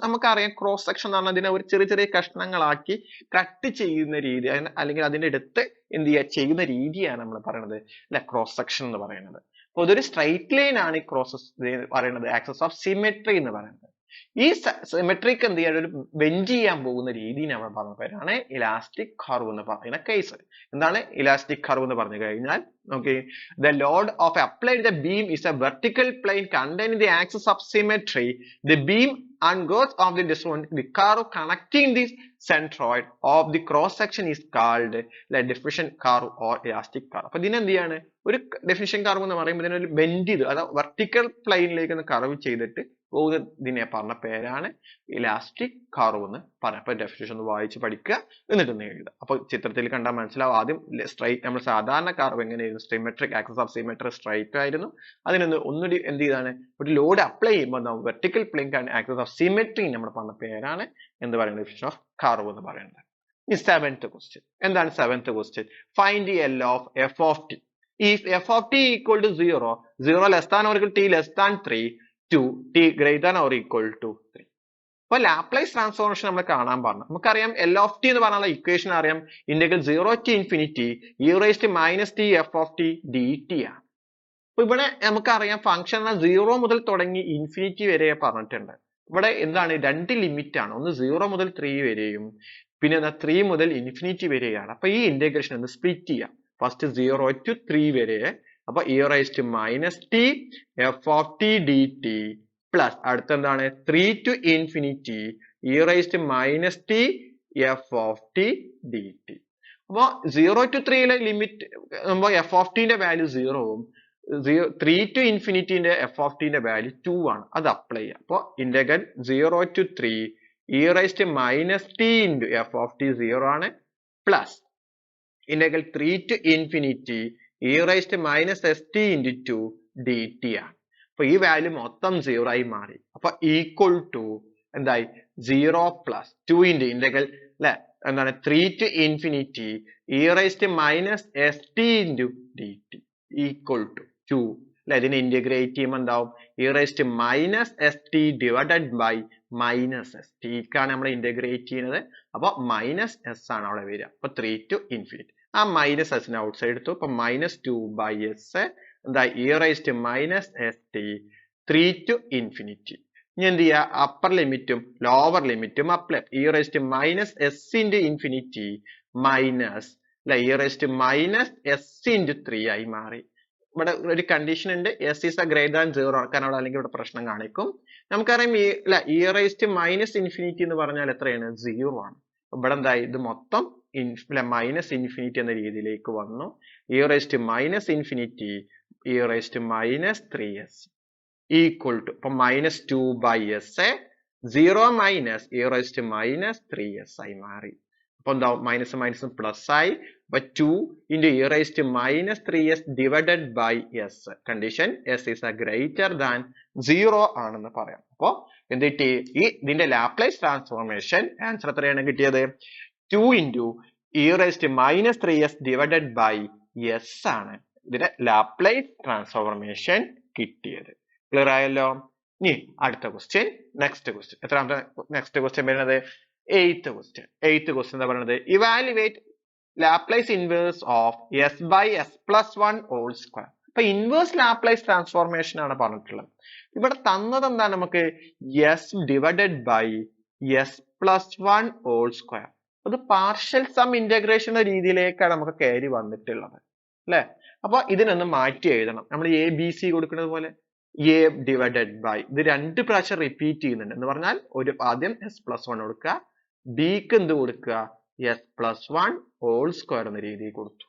S1: നമുക്കറിയാം ക്രോസ് സെക്ഷൻ എന്ന് പറഞ്ഞാൽ അതിനെ ഒരു ചെറിയ ചെറിയ കഷ്ണങ്ങളാക്കി കട്ട് ചെയ്യുന്ന രീതി, അല്ലെങ്കിൽ അതിന്റെ അടുത്ത് എന്ത് ചെയ്യുന്ന രീതിയാണ് നമ്മൾ പറയുന്നത് അല്ലെ ക്രോസ് സെക്ഷൻ എന്ന് പറയുന്നത്. അപ്പൊ ഇതൊരു സ്ട്രൈറ്റ് ലൈൻ ആണ് ഈ ക്രോസ് പറയുന്നത് ആക്സിസ് ഓഫ് സിമെട്രി എന്ന് പറയുന്നത്. ഈ സിമെട്രിക്ക് എന്ത് ചെയ്യാൻ ഒരു ബെൻഡ് ചെയ്യാൻ പോകുന്ന രീതി നമ്മൾ പറഞ്ഞ പേരാണ് ഇലാസ്റ്റിക് കർവ് എന്ന് പറയുന്ന കേസ്. എന്താണ് ഇലാസ്റ്റിക് കർവ് എന്ന് പറഞ്ഞു കഴിഞ്ഞാൽ, okay, the load of applied the beam is a vertical plane containing the axis of symmetry. The beam undergoes of the displacement. The curve connecting the centroid of the cross section is called the diffusion curve or elastic curve. അപ്പൊ ഇതിന് എന്ത് ചെയ്യാണ്, ഒരു definition curve എന്ന് പറയുമ്പോൾ ഇതിനൊരു bend ചെയ്ത് അതായത് വെർട്ടിക്കൽ പ്ലെയിനിലേക്ക് ഒന്ന് കർവ് ചെയ്തിട്ട് ഇതിനെ പറഞ്ഞ പേരാണ് ഇലാസ്റ്റിക് കർവ് എന്ന് പറയാം. അപ്പൊ ഡെഫിനിഷൻ ഒന്ന് വായിച്ച് പഠിക്കുക, എന്നിട്ട് ഒന്ന് എഴുതുക. അപ്പൊ ചിത്രത്തിൽ കണ്ടാൽ മനസ്സിലാവും. ആദ്യം സ്ട്രൈറ്റ്, നമ്മൾ സാധാരണ കർവ് എങ്ങനെയായിരുന്നു, symmetric axis of symmetry straight ആയിരുന്നു. അതിനൊന്ന് ഒന്നുകൂടി എന്ത് ചെയ്താണ്, ഒരു ലോഡ് അപ്ലൈ ചെയ്യുമ്പോൾ vertical plane axis of symmetry നമ്മൾ പറഞ്ഞ പേരാണ് എന്ത് പറയുന്നത്, ഡെഫിനിഷൻ ഓഫ് കർവ് എന്ന് പറയുന്നത്. ഈ 7th ക്വസ്റ്റ്യൻ എന്താണ്, 7th question, find the L of f of t. If f of t equal to 0, 0 less than or equal to t less than 3, 2 t greater than or equal to 3. അപ്പൊ Laplace transformation നമ്മൾ കാണാൻ പറഞ്ഞു. നമുക്കറിയാം L of T എന്ന് പറഞ്ഞാൽ equation അറിയാം, integral 0 to infinity e raised to minus t f of t dt ആണ്. അപ്പൊ ഇവിടെ നമുക്കറിയാം ഫംഗ്ഷൻ 0 മുതൽ തുടങ്ങി ഇൻഫിനിറ്റി വരെ പറഞ്ഞിട്ടുണ്ട്. ഇവിടെ എന്താണ്, രണ്ട് ലിമിറ്റ് ആണ്, ഒന്ന് 0 മുതൽ 3 വരെയും പിന്നെ 3 മുതൽ ഇൻഫിനിറ്റി വരെയാണ്. അപ്പൊ ഈ ഇന്റഗ്രേഷൻ ഒന്ന് സ്പ്ലിറ്റ് ചെയ്യാം. ഫസ്റ്റ് 0 to 3 വരെ, അപ്പൊ e raised to minus t f of t dt plus അടുത്ത എന്താണ് 3 to infinity e raised to minus t f of t dt. അപ്പൊ 0 to 3 ലെ ലിമിറ്റ് f of t ന്റെ വാല്യൂ 0ഉം 3 to infinity ന്റെ f of t ന്റെ value 2 ആണ്. അത് apply ചെയ്യാം. അപ്പൊ integral 0 to 3 e raised to minus t into f of t 0 ആണ്, plus integral 3 to infinity e raised to minus st into 2 dt ആണ്. അപ്പൊ ഈ വാല്യൂ മൊത്തം 0 ആയി മാറി. അപ്പൊ ഈക്വൽ ടു എന്തായി, 0 പ്ലസ് 2 ഇൻറ്റു ഇന്റഗ്രൽ അല്ലെ എന്താണ് 3 to infinity e raised to minus st into dt equal to 2 അല്ലെ. ഇതിനെ ഇന്റഗ്രേറ്റ് ചെയ്യുമ്പോൾ എന്താവും, e raised to minus st divided by minus s. ടിക്കാണ് നമ്മൾ ഇന്റഗ്രേറ്റ് ചെയ്യുന്നത്. അപ്പൊ മൈനസ് s ആണ് അവിടെ വരിക. അപ്പൊ 3 to infinity, ആ മൈനസ് എസിനെ ഔട്ട് സൈഡ് എടുത്തു. അപ്പൊ -2 by s എന്താ e raised to minus st 3 to infinity. ഇനി എന്ത് ചെയ്യുക, അപ്പർ ലിമിറ്റും ലോവർ ലിമിറ്റും apply. e raised to minus s into infinity minus അല്ലെ e raised to minus s into 3 ആയി മാറി. ഇവിടെ ഒരു കണ്ടീഷൻ ഉണ്ട്, s is a greater than 0 ആണ്, കാരണം അവിടെ അല്ലെങ്കിൽ ഇവിടെ പ്രശ്നം കാണിക്കും. നമുക്കറിയാം e raised to minus infinity എന്ന് പറഞ്ഞാൽ എത്രയാണ്, 0 ആണ്. ഇവിടെ എന്തായി, ഇത് മൊത്തം മൈനസ് ഇൻഫിനിറ്റി എന്ന രീതിയിലേക്ക് വന്നു. e raised to minus infinity e raised to minus 3s equal to, ഇപ്പൊ -2 by s 0 മൈനസ് e raised to minus 3s ആയി മാറി. അപ്പൊ എന്താവും, മൈനസ് മൈനസ് പ്ലസ് ആയി. അപ്പൊ 2 into e raised to minus 3s divided by s. Condition s is a greater than 0 ആണെന്ന് പറയാം. അപ്പൊ എന്തിട്ട്, ഈ ഇതിന്റെ ലാപ്ലേസ് ട്രാൻസ്ഫോർമേഷൻ ആൻസർ എത്രയാണ് കിട്ടിയത്, 2 into e raised to minus 3s divided by s ആണ് ഇതിന്റെ ലാപ്ലേസ് ട്രാൻസ്ഫോർമേഷൻ കിട്ടിയത്. ക്ലിയർ ആയല്ലോ? ഇനി അടുത്ത ക്വസ്റ്റ്യൻ, നെക്സ്റ്റ് ക്വസ്റ്റ്യൻ. എത്രാമത്തെ നെക്സ്റ്റ് ക്വസ്റ്റ്യൻ വരുന്നത്? എയ്ത്ത് ക്വസ്റ്റ്യൻ എന്താ പറയുന്നത്? Evaluate Laplace inverse of s by s plus one whole square. അപ്പൊ ഇൻവേഴ്സ് ലാപ്ലേസ് ട്രാൻസ്ഫോർമേഷൻ ആണ് പറഞ്ഞിട്ടുള്ളത്. ഇവിടെ തന്നത് എന്താണ് നമുക്ക്? S divided by s plus one whole square. അത് പാർഷ്യൽ സം ഇന്റഗ്രേഷൻ രീതിയിലേക്കാണ് നമുക്ക് കയറി വന്നിട്ടുള്ളത് അല്ലെ? അപ്പൊ ഇതിനൊന്ന് മാറ്റി എഴുതണം. നമ്മൾ എ ബി സി കൊടുക്കുന്നത് പോലെ എ ഡിവൈഡഡ് ബൈ, ഇത് രണ്ട് പ്രാവശ്യം റിപ്പീറ്റ് ചെയ്യുന്നുണ്ട് എന്ന് പറഞ്ഞാൽ ഒരു ആദ്യം എസ് പ്ലസ് വൺ കൊടുക്കുക, ബിക്ക് എന്ത് കൊടുക്കുക? S plus one whole square എന്ന രീതിയിൽ കൊടുത്തു.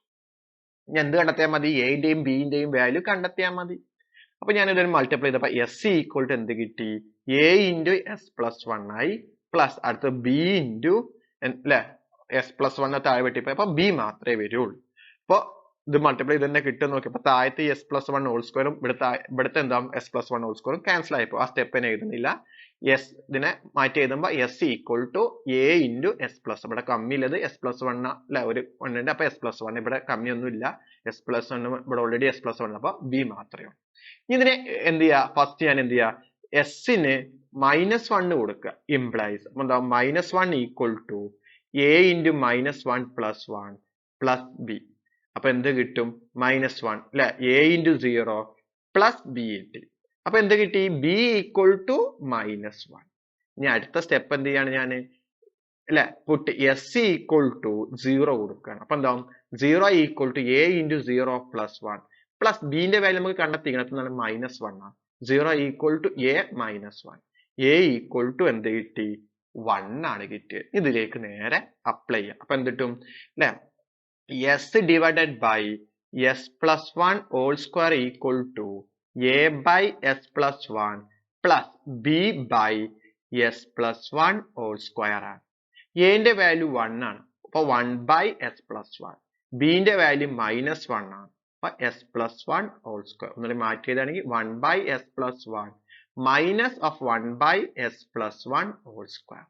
S1: ഞാൻ എന്ത് കണ്ടെത്തിയാൽ മതി? എയുടെയും ബിന്റെയും വാല്യൂ കണ്ടെത്തിയാൽ മതി. അപ്പൊ ഞാൻ ഇതൊരു മൾട്ടിപ്ലൈ ചെയ്തപ്പോ എസ് ഈക്വൽ ടു എന്ത് കിട്ടി? A into s plus one ആയി, പ്ലസ് അടുത്ത് ബി ഇൻറ്റു അല്ലെ എസ് പ്ലസ് വൺ താഴെ വെട്ടിപ്പോയി, അപ്പൊ ബി മാത്രമേ വരുള്ളൂ. അപ്പൊ ഇത് മൾട്ടിപ്ലൈ ഇത് തന്നെ കിട്ടും നോക്കിയപ്പോ താഴത്തെ എസ് പ്ലസ് വൺ ഹോൾ സ്ക്വയറും ഇവിടുത്തെ എന്താ എസ് പ്ലസ് വൺ ഹോൾ സ്ക്വയറും ക്യാൻസൽ ആയിപ്പോ. ആ സ്റ്റെപ്പ് തന്നെ എഴുതുന്നില്ല. എസ് ഇതിനെ മാറ്റി എഴുതുമ്പോ s equal to A into s plus, ഇവിടെ കമ്മിയുള്ളത് എസ് പ്ലസ് വൺ അല്ലെ, ഒരു വണ്ണുണ്ട്. അപ്പൊ എസ് പ്ലസ് വൺ ഇവിടെ കമ്മിയൊന്നും ഇല്ല, എസ് പ്ലസ് വൺ ഇവിടെ ഓൾറെഡി എസ് പ്ലസ് വൺ, അപ്പൊ ബി മാത്രമേ. ഇതിനെ എന്ത് ചെയ്യാ? ഫസ്റ്റ് ഞാൻ എന്ത് ചെയ്യാ? എസിന് മൈനസ് വൺ കൊടുക്കുക, ഇംപ്ലൈസ് എന്താ? Minus one equal to A into minus one plus one plus B. അപ്പൊ എന്ത് കിട്ടും? മൈനസ് വൺ അല്ലെ, A into zero plus B കിട്ടി. അപ്പൊ എന്ത് കിട്ടി? B equal to minus one. ഇനി അടുത്ത സ്റ്റെപ്പ് എന്ത് ചെയ്യാണ് ഞാൻ? അല്ലെ put s equal to zero കൊടുക്കുകയാണ്. അപ്പൊ എന്താവും? Zero equal to A into zero plus one plus ബിന്റെ വാല്യൂ നമുക്ക് കണ്ടെത്തിക്കണം, മൈനസ് വൺ ആണ്. Zero equal to a minus one, a equal to എന്ത് കിട്ടി? വൺ ആണ് കിട്ടിയത്. ഇതിലേക്ക് നേരെ അപ്ലൈ ചെയ്യാം. അപ്പൊ എന്ത് കിട്ടും? അല്ലെ s divided by s plus one whole square equal to a by s plus one plus b by s plus one whole square ആണ്. എന്റെ വാല്യൂ വൺ ആണ്, അപ്പൊ one by s plus one. ബിന്റെ വാല്യൂ മൈനസ് വൺ ആണ്, അപ്പൊ s plus one whole square. ഒന്നുകൂടി മാറ്റി ചെയ്താണെങ്കിൽ one by s plus one minus of one by s plus one whole square.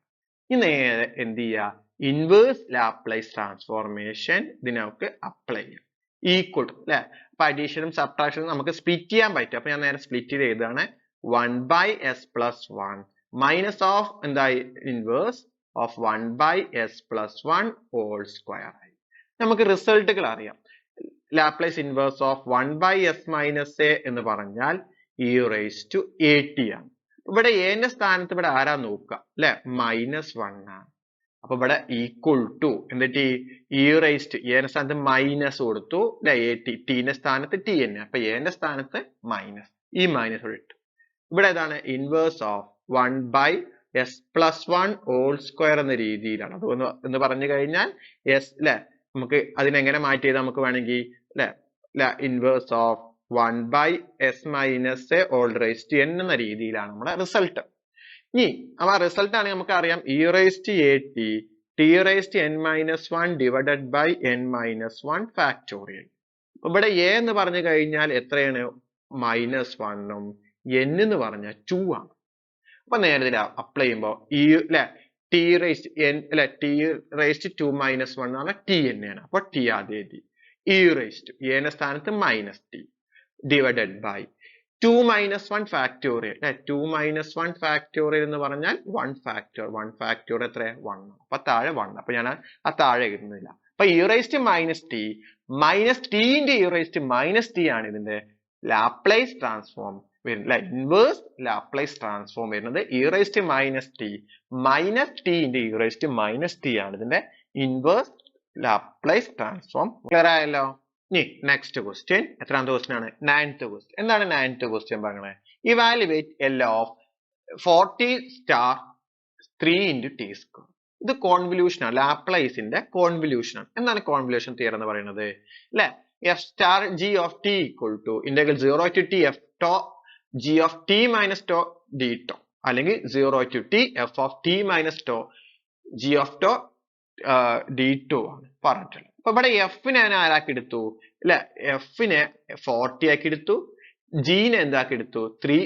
S1: ഇനി നേരെ എന്ത് ചെയ്യുക? ഇൻവേഴ്സ് ലാപ്ലേസ് ട്രാൻസ്ഫോർമേഷൻ ഇതിനൊക്കെ അപ്ലൈ ചെയ്യാം. ഈക്വൽ ടു അല്ലെ, അപ്പൊ അഡീഷനും സബ്ട്രാക്ഷനും നമുക്ക് സ്പ്ലിറ്റ് ചെയ്യാൻ പറ്റും. അപ്പൊ ഞാൻ നേരെ സ്പ്ലിറ്റ് ചെയ്ത് എഴുതാണ്. One by s plus one minus of എന്തായി? Inverse of one by s plus one whole square ആയി. നമുക്ക് റിസൾട്ടുകൾ അറിയാം. Laplace inverse of one by s minus a എന്ന് പറഞ്ഞാൽ e raise to a t ആണ്. ഇവിടെ എന്റെ സ്ഥാനത്ത് ഇവിടെ ആരാ നോക്കുക അല്ലെ? മൈനസ് വൺ ആണ്. അപ്പൊ ഇവിടെ ഈക്വൽ ടു എന്നിട്ട് ഇ റേസ്റ്റ് എന്റെ സ്ഥാനത്ത് മൈനസ് കൊടുത്തു അല്ലെ, എ ടി. ടീന്റെ സ്ഥാനത്ത് ടി തന്നെ, അപ്പൊ എന്റെ സ്ഥാനത്ത് മൈനസ്, ഈ മൈനസ് ഇവിടെ ഇട്ടു. ഇവിടെ ഏതാണ്? Inverse of one by s plus one whole square എന്ന രീതിയിലാണ്. അത് എന്ന് പറഞ്ഞു കഴിഞ്ഞാൽ എസ് അല്ലെ, നമുക്ക് അതിനെങ്ങനെ മാറ്റി ചെയ്താൽ നമുക്ക് വേണമെങ്കിൽ അല്ലെ inverse of one by s minus A whole raised n എന്ന രീതിയിലാണ് നമ്മുടെ റിസൾട്ട്. ഇനി ആ റിസൾട്ട് ആണെങ്കിൽ നമുക്ക് അറിയാം e raise to a t t raise to n minus one divided by n minus one factorial. ഇവിടെ എ എന്ന് പറഞ്ഞു കഴിഞ്ഞാൽ എത്രയാണ്? മൈനസ് വണ്ണും എൻ എന്ന് പറഞ്ഞാൽ ടു ആണ്. അപ്പൊ നേരെ അപ്ലൈ ചെയ്യുമ്പോ ഈ അല്ലെ ടി റേസ്റ്റ് എൻ അല്ലെ ടി റേസ്റ്റ് ടു മൈനസ് വൺ എന്ന് പറഞ്ഞാൽ ടി തന്നെയാണ്. അപ്പൊ ടി ആദ്യം എഴുതി, ഇ റേസ്റ്റ് എന്റെ സ്ഥാനത്ത് minus t divided by two minus one factorial. Two minus one factorial എന്ന് പറഞ്ഞാൽ വൺ ഫാക്ടോറിയൽ എത്ര? വൺ. അപ്പൊ താഴെ വൺ, അപ്പൊ ഞാൻ ആ താഴെ എഴുതുന്നില്ല. അപ്പൊ ഇ റേസ്റ്റ് മൈനസ് ടി ഇൻറ്റു ഇ റേസ്റ്റ് മൈനസ് ടി ആണ് ഇതിന്റെ ലാപ്ലേസ് ട്രാൻസ്ഫോം വരുന്നത്, ഇൻവേഴ്സ് ലാപ്ലേസ് ട്രാൻസ്ഫോം വരുന്നത്. ഇ റേസ്റ്റ് മൈനസ് ടി ഇൻറ്റു ഇ റേസ്റ്റ് മൈനസ് ടി ആണ് ഇതിന്റെ ഇൻവേഴ്സ് ലാപ്ലേസ് ട്രാൻസ്ഫോം. ക്ലിയർ ആയല്ലോ? ഇനി നെക്സ്റ്റ് ക്വസ്റ്റ്യൻ, എത്രാമത്തെ ക്വസ്റ്റ്യൻ ആണ്? 9th question. എന്താണ് 9th ക്വസ്റ്റ്യൻ പറയുന്നത്? Evaluate L of 40 star 3 into T square. ഇത് കോൺവല്യൂഷൻ ആണ്, ലാപ്ലേസിന്റെ കോൺവല്യൂഷൻ ആണ്. എന്താണ് കോൺവല്യൂഷൻ തിയറം എന്ന് പറയുന്നത്? അല്ലെ F star G of T equal to integral 0 to T F tau G of T minus tau D tau, അല്ലെങ്കിൽ 0 to T F of T minus tau G of tau D tau ആണ് പറഞ്ഞിട്ടുള്ളത്. അപ്പൊ ഇവിടെ എഫിനെ ഞാൻ ആരാക്കി എടുത്തു അല്ലെ? എഫിനെ 40 ആക്കി എടുത്തു, ജീനെ എന്താക്കി എടുത്തു? 3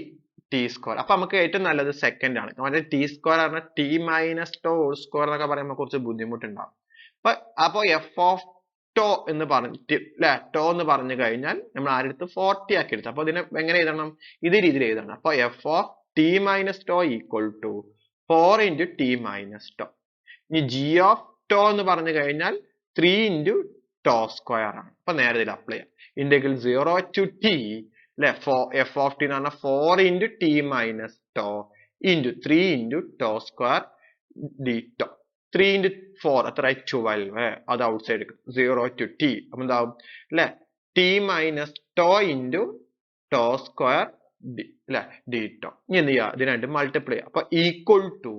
S1: ടി സ്ക്വയർ. അപ്പൊ നമുക്ക് ഏറ്റവും നല്ലത് സെക്കൻഡ് ആണ്. നമ്മുടെ ടി സ്ക്വയർ പറഞ്ഞാൽ T minus tau whole square എന്നൊക്കെ പറയുമ്പോൾ കുറച്ച് ബുദ്ധിമുട്ടുണ്ടാവും. അപ്പൊ എഫ് ഓഫ് ടോ എന്ന് പറഞ്ഞിട്ട് അല്ലെ ടോ എന്ന് പറഞ്ഞു കഴിഞ്ഞാൽ നമ്മൾ ആരെടുത്ത് 40 ആക്കി എടുത്തു. അപ്പൊ ഇതിനെ എങ്ങനെ എഴുതണം? ഇതേ രീതിയിൽ എഴുതണം. അപ്പൊ F of T minus tau equal to 4 into T minus tau. ഇനി ജി ഓഫ് ടോ എന്ന് പറഞ്ഞു കഴിഞ്ഞാൽ 3 into ടോ സ്ക്വയർ ആണ്. അപ്പൊ നേരെ ഇതിൽ അപ്ലൈ ചെയ്യാം. ഇന്റഗ്രൽ 0 to t അല്ലെ എഫ് ഓഫ് ടി എന്ന് പറഞ്ഞാൽ 4 into T minus tau into 3 into tau square D tau. 3 into 4 എത്രയായി? 12. അത് ഔട്ട് സൈഡ് എടുക്കും. 0 to t അപ്പൊ എന്താവും അല്ലെ T minus to into tau square D അല്ലെ ഡി ടോ. ഇനി എന്ത് ചെയ്യുക? ഇതിനായിട്ട് മൾട്ടിപ്ലൈ ചെയ്യുക. അപ്പൊ ഈക്വൽ ടു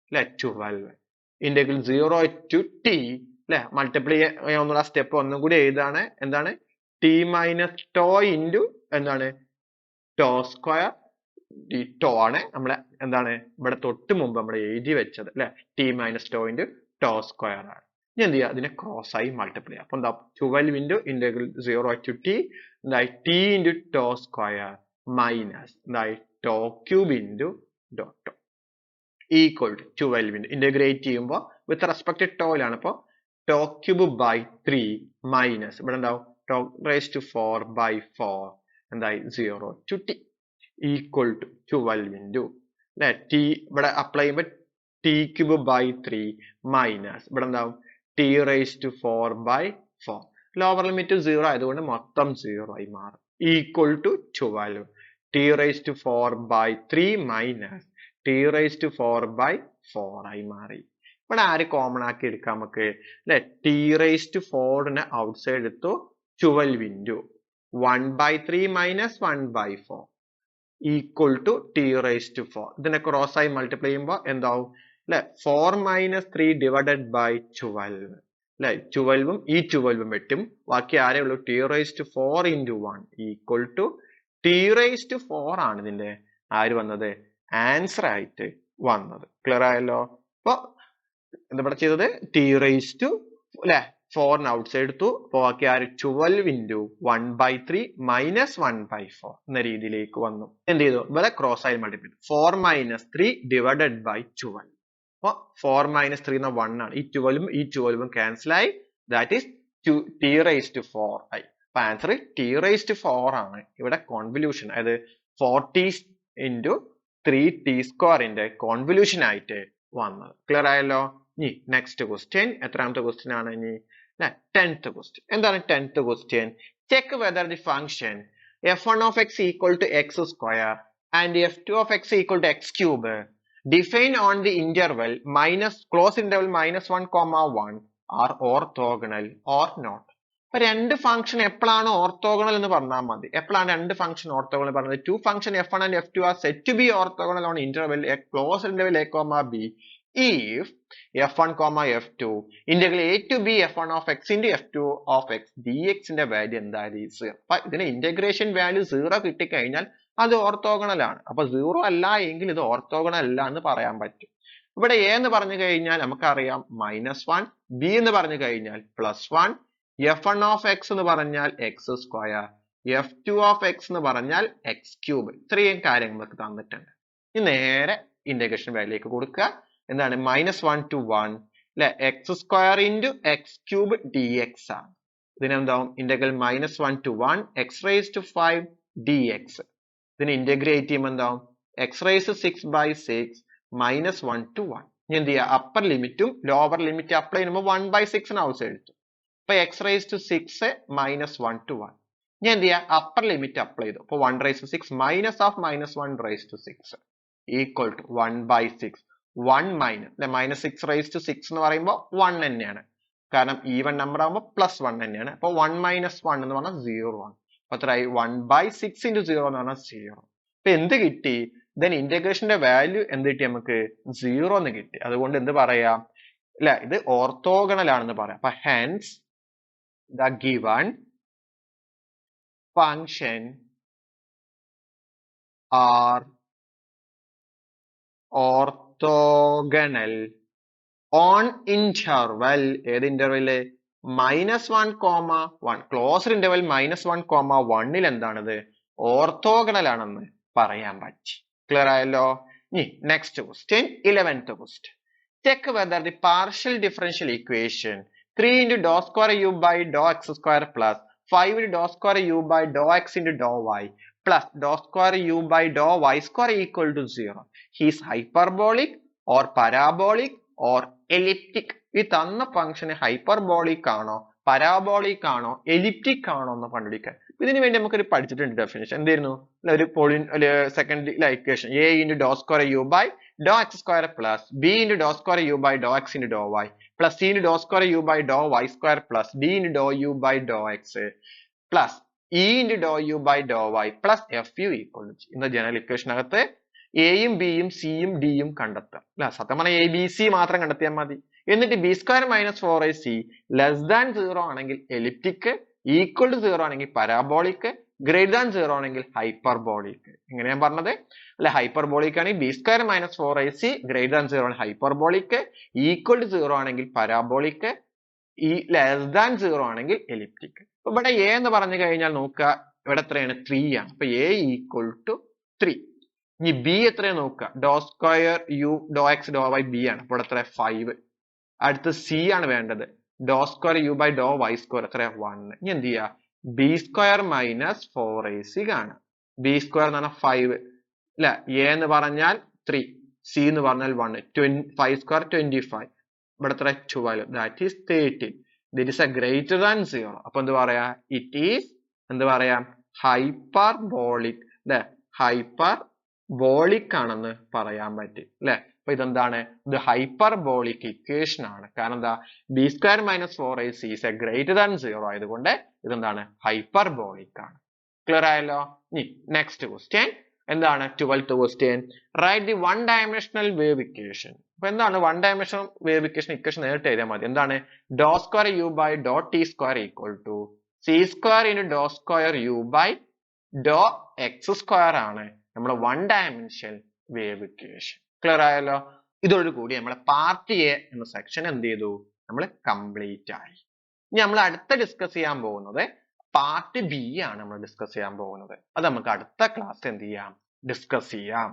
S1: അല്ലെ 12 ഇന്റഗ്രൽ 0 to t അല്ലെ മൾട്ടിപ്ലൈ ചെയ്യാവുന്ന സ്റ്റെപ്പ് ഒന്നും കൂടി എഴുതാണ്. എന്താണ്? ടി മൈനസ് ടോ ഇൻറ്റു എന്താണ് ടോ സ്ക്വയർ ഡി ടോ ആണ് നമ്മളെ എന്താണ് ഇവിടെ തൊട്ട് മുമ്പ് നമ്മൾ എഴുതി വെച്ചത് അല്ലെ T minus to into tau square ആണ്. ഇനി എന്ത് ചെയ്യുക? അതിനെ ക്രോസ് ആയി മൾട്ടിപ്ലൈ ചെയ്യുക. അപ്പൊ എന്താ 12 ഇൻറ്റു ഇന്റഗ്രൽ 0 to t എന്തായി t into tau square minus എന്തായി tau cube into tau equal to 12 into integrate ചെയ്യുമ്പോൾ വിത്ത് റെസ്പെക്ട് ടു ടോയിലാണ്. അപ്പൊ ടോ ക്യൂബ് ബൈ 3 മൈനസ് ഇവിടെ എന്താവും ടോ റേസ് ടു 4 ബൈ 4 എന്തായി 0 to t equal to 12 into അല്ലെ T ഇവിടെ apply ചെയ്യുമ്പോൾ T cube by 3 minus ഇവിടെ എന്താവും T raise to 4 by 4 lower limit 0 ആയതുകൊണ്ട് മൊത്തം 0 ആയി മാറും. Equal to 12 T raise to 4 by 3 minus T raise to 4 by 4 ആയി മാറി. ഇവിടെ ആര് കോമൺ ആക്കി എടുക്കാം നമുക്ക് അല്ലെ T raise to 4 outside എടുത്തു 12 into 1 by 3 minus 1 by 4 equal to T raise to 4. ഇതിനെ ക്രോസ് ആയി മൾട്ടിപ്ലൈ ചെയ്യുമ്പോൾ എന്താവും അല്ലെ 4 minus 3 divided by 12 അല്ലെ 12ഉം ഈ 12ഉം വെട്ടും. ബാക്കി ആരേ ഉള്ളൂ T raise to 4 into 1 equal to T raise to 4 ആണ് ഇതിന്റെ ആര് വന്നത് ആൻസർ ആയിട്ട് വന്നത്. ക്ലിയർ ആയല്ലോ? അപ്പൊ എന്താ ചെയ്തത്? ടി റേസ് ടു അല്ലെ 4 ഔട്ട് സൈഡ് എടുത്തു. അപ്പൊ ബാക്കി ആര് 12 ഇൻറ്റു 1 by 3 മൈനസ് 1 by 4 എന്ന രീതിയിലേക്ക് വന്നു. എന്ത് ചെയ്തു? ഇവിടെ ക്രോസ് ആയി മൾട്ടിപ്ലൈ 4 minus 3 divided by 12. അപ്പൊ 4 minus 3 എന്ന 1 ആണ്. ഈ 12ഉം ഈ 12ഉം ക്യാൻസൽ ആയി. That is T raise to 4 ആയി. അപ്പൊ ആൻസർ ടി റേസ് ടു 4 ആണ്. ഇവിടെ കോൺവല്യൂഷൻ അതായത് 4t ഇൻറ്റു 3t സ്ക്വയറിന്റെ കോൺവല്യൂഷൻ ആയിട്ട് വന്നത്. ക്ലിയർ ആയല്ലോ? ഇനി നെക്സ്റ്റ് ക്വസ്റ്റ്യൻ എത്രാമത്തെ ക്വസ്റ്റ്യൻ ആണ്? ഇനി 10th question. എന്താണ് 10th question? Check whether the function f1 of x equal to x square and f2 of x equal to x cube defined on the interval close interval -1, 1 are orthogonal or not. അപ്പൊ രണ്ട് function എപ്പോഴാണ് orthogonal എന്ന് പറഞ്ഞാൽ മതി. എപ്പോഴാണ് രണ്ട് function orthogonal പറഞ്ഞത്? Two function f1 and f2 are set to be orthogonal on interval close interval a, b if f1, f2 integral a to b f1 of x into f2 of x dx ന്റെ value എന്തായാലും 0. അപ്പൊ ഇതിന് integration value 0 കിട്ടിക്കഴിഞ്ഞാൽ അത് orthogonal ആണ്. അപ്പൊ 0 അല്ല എങ്കിൽ ഇത് ഓർത്തോഗണൽ അല്ല എന്ന് പറയാൻ പറ്റും. ഇവിടെ a എന്ന് പറഞ്ഞു കഴിഞ്ഞാൽ നമുക്കറിയാം -1, b എന്ന് പറഞ്ഞു കഴിഞ്ഞാൽ +1, f1 of x എന്ന് പറഞ്ഞാൽ x square, f2 of x എന്ന് പറഞ്ഞാൽ x ക്യൂബ്. ഇത്രയും കാര്യങ്ങൾ നമുക്ക് തന്നിട്ടുണ്ട്. ഇനി നേരെ ഇന്റഗ്രേഷൻ വാല്യൂലേക്ക് കൊടുക്കുക. എന്താണ്? -1 to 1 അല്ലെ x square into x cube d x ആണ്. ഇതിനെന്താവും? Integral -1 to 1 x raise to 5 d x. ഇതിന് ഇന്റഗ്രേറ്റ് ചെയ്യുമ്പോൾ എന്താവും? X raise 6 by 6 -1 to 1. ഇനി എന്ത് ചെയ്യുക? അപ്പർ ലിമിറ്റും ലോവർ ലിമിറ്റ് അപ്ലൈ ചെയ്യുമ്പോൾ 1 by 6 ഔട്ട് സൈഡ് എടുത്തു. അപ്പൊ എക്സ് റേസ് ടു 6 -1 to 1. ഇനി എന്ത് ചെയ്യുക? അപ്പർ ലിമിറ്റ് അപ്ലൈ ചെയ്തു. അപ്പൊ 1 raised to 6 minus of -1 raised to 6 equal to 1 by 6. 1 minus അല്ലെ -6 raised to 6 എന്ന് പറയുമ്പോൾ 1 തന്നെയാണ്. കാരണം ഈവൻ നമ്പർ ആകുമ്പോൾ +1 തന്നെയാണ്. അപ്പൊ 1 - 1 എന്ന് പറഞ്ഞാൽ 0 ആണ്. അപ്പൊ എത്രയായി? 1 by 6 into 0 എന്ന് പറഞ്ഞാൽ 0. അപ്പൊ എന്ത് കിട്ടി? ദെൻ ഇന്റഗ്രേഷന്റെ വാല്യൂ എന്ത് കിട്ടി? നമുക്ക് 0 എന്ന് കിട്ടി. അതുകൊണ്ട് എന്ത് പറയാം? അല്ലെ ഇത് ഓർത്തോഗണൽ ആണെന്ന് പറയാം. അപ്പൊ hence the given function are orthogonal on interval ഏത് ഇന്റർവെല്? -1, 1 ക്ലോസ്ഡ് ഇന്റർവെൽ -1, 1 എന്താണത്? ഓർത്തോഗണൽ ആണെന്ന് പറയാൻ പറ്റി. ക്ലിയർ ആയല്ലോ? ഇനി next question 11th question. Check whether the partial differential equation 3 into dou square u by dou x square plus 5 into dou square u by dou x into dou y plus dou square u by dou y square equal to 0. He is hyperbolic or parabolic or elliptic. ഈ തന്ന ഫംഗ്ഷന് hyperbolic ആണോ parabolic ആണോ elliptic ആണോ എന്ന് കണ്ടുപിടിക്കാൻ. ഇതിനു വേണ്ടി നമുക്കൊരു പഠിച്ചിട്ടുണ്ട് ഡെഫിനിഷൻ. എന്തായിരുന്നു? ഒരു second equation a into dou square u by dou x square plus b into dou square u by dou x into dou y plus c into dou square u by dou y square plus d into dou u by dou x plus e into dou u by dou y plus fu equal to ഇന്ന general ഇക്വേഷനകത്ത് എയും ബിയും സിയും ഡിയും കണ്ടെത്താം അല്ലെ. സത്യം പറഞ്ഞാൽ A B C മാത്രം കണ്ടെത്തിയാൽ മതി. എന്നിട്ട് B square minus 4ac less than 0 ആണെങ്കിൽ എലിപ്റ്റിക്, ഈക്വൽ ടു 0 ആണെങ്കിൽ പരാബോളിക്, ഗ്രേറ്റർ ദാൻ 0 ആണെങ്കിൽ ഹൈപ്പർബോളിക്. ഇങ്ങനെ ഞാൻ പറഞ്ഞത് അല്ലെ. ഹൈപ്പർബോളിക് ആണെങ്കിൽ B square minus 4ac greater than 0 ആണ് ഹൈപ്പർബോളിക്, ഈക്വൽ ടു 0 ആണെങ്കിൽ പരാബോളിക്, ഈ ലെസ് ദാൻ 0 ആണെങ്കിൽ എലിപ്റ്റിക്. അപ്പൊ ഇവിടെ എ എന്ന് പറഞ്ഞു കഴിഞ്ഞാൽ നോക്കുക, ഇവിടെ എത്രയാണ് 3 ആണ്. അപ്പൊ എ ഈക്വൽ ടു 3. ഇനി ബി എത്രയാണ് നോക്കുക, do square u do x do y b ആണ്. അപ്പോൾ എത്ര 5. അടുത്ത് സി ആണ് വേണ്ടത്, do square u by do y square എത്ര 1. ഇനി എന്ത് ചെയ്യുക, ബി സ്ക്വയർ മൈനസ് 4ac കാണാം. ബി സ്ക്വയർ എന്ന് പറഞ്ഞാൽ 5 അല്ലെ, എ എന്ന് പറഞ്ഞാൽ 3, സി എന്ന് പറഞ്ഞാൽ 1, 5 സ്ക്വയർ 25, ഇവിടെ എത്ര 12, that is 13. This is a greater than 0. അപ്പൊ എന്ത് പറയാ, ഇറ്റ് ഈസ് എന്ത് പറയാം, ഹൈപ്പർബോളിക് അല്ലെ, ഹൈപ്പർബോളിക് ആണെന്ന് പറയാൻ പറ്റും അല്ലെ. അപ്പൊ ഇതെന്താണ്, ഇത് ഹൈപ്പർബോളിക് ഇക്വേഷൻ ആണ്. കാരണം എന്താ, B square minus 4ac is a greater than 0 ആയതുകൊണ്ട് ഇതെന്താണ്, ഹൈപ്പർബോളിക് ആണ്. ക്ലിയർ ആയല്ലോ. ഇനി നെക്സ്റ്റ് ക്വസ്റ്റ്യൻ എന്താണ്, 12th question. Write the one dimensional wave equation. അപ്പൊ എന്താണ് one dimensional wave equation? Equation നേരിട്ട് എഴുതിയാൽ മതി. എന്താണ്, do square u by do t square equal to c square into do square u by do x square ആണ് നമ്മുടെ one dimensional wave equation. Clear ആയല്ലോ. ഇതോടുകൂടി നമ്മളെ പാർട്ട് എ എന്ന സെക്ഷൻ എന്ത് ചെയ്തു, നമ്മൾ കംപ്ലീറ്റ് ആയി. ഇനി നമ്മൾ അടുത്ത ഡിസ്കസ് ചെയ്യാൻ പോകുന്നത് പാർട്ട് ബി ആണ്. നമ്മൾ ഡിസ്കസ് ചെയ്യാൻ പോകുന്നത് അത് നമുക്ക് അടുത്ത ക്ലാസ് എന്ത് ചെയ്യാം, ഡിസ്കസ് ചെയ്യാം.